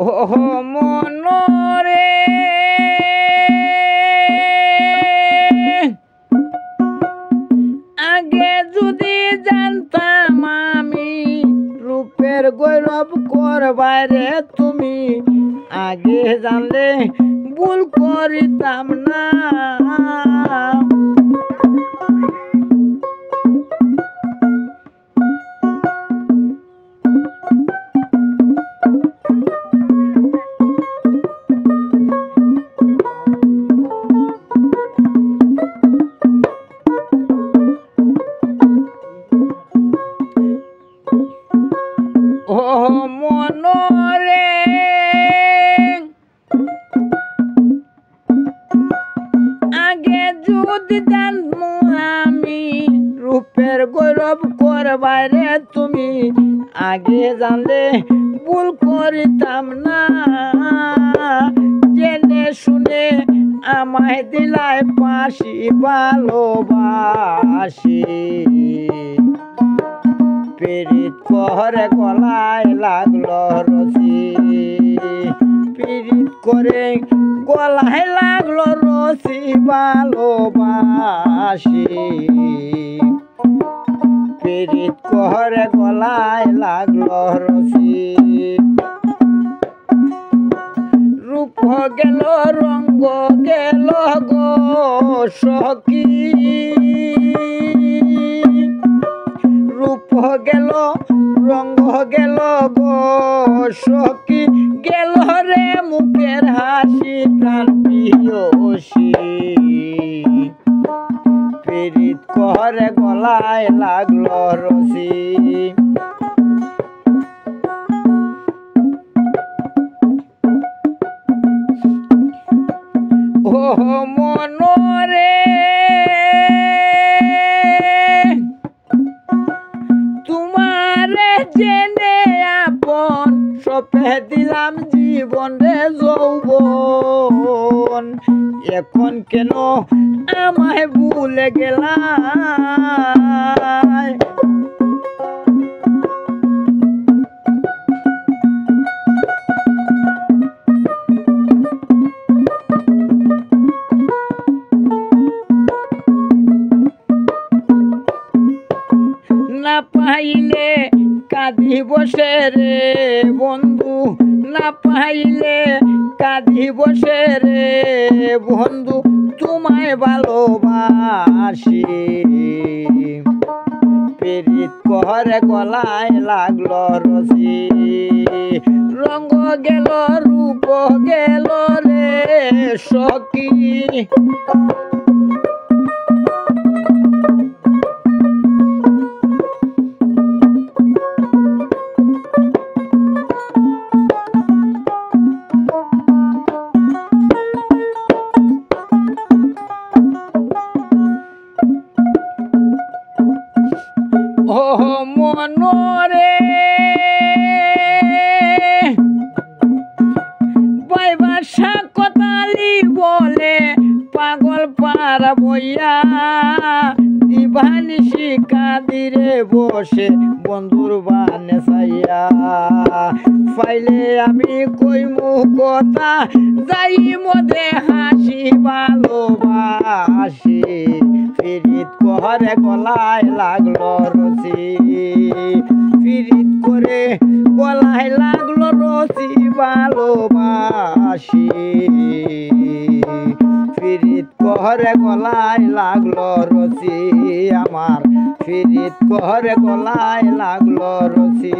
ও মনরে আগে যদি জানতাম আমি রূপের গৌরব করবার রে তুমি আগে জানলে ভুল করিতাম না ও মনরে আগে যদি জানমু আমি রূপের গৌরব করবার রে তুমি আগে জানলে ভুল করিতাম না জেনে শুনে আমায় দিলায় পাশি ভালোবাসি পীড়িত করে গলায় লাগলো রশি পীড়িত করে গলায় লাগলো রশি ভালোবাসি পীড়িত করে গলায় লাগলো রশি রূপ গেল রঙ্গ গেল গো সখী রূপ গেল রঙ্গ গেল গো সখী গেল রে মুখের হাসি প্রাণ প্রিয়সী পীড়িত করে গলায় লাগলো রশি ও মনরে তোমারে জেনে আপন সপে দিলাম জীবন রে যৌবন এখন কেন আমায় ভুলে গেলা না পাইলে কাঁদি বসে রে বন্ধু না পাইলে কাঁদি বসে রে বন্ধু তোমায় ভালোবাসি পীড়িত করে গলায় লাগলো রশি রঙ্গ গেল রূপ গেল রে সখী ও মনরে বাইবাসা কথালি বলে পাগল পারা বইয়া দিবানিশি কাঁদিরে বসে বন্ধুর বানে চাইয়া পাইলে আমি কইমু কথা যাই মধ্যে হাসি ভালোবাসি পীড়িত করে গলায় লাগলো রশি পীড়িত করে গলায় লাগলো রশি ভালোবাসি পীড়িত করে গলায় লাগলো রশি আমার পীড়িত করে গলায় লাগলো রশি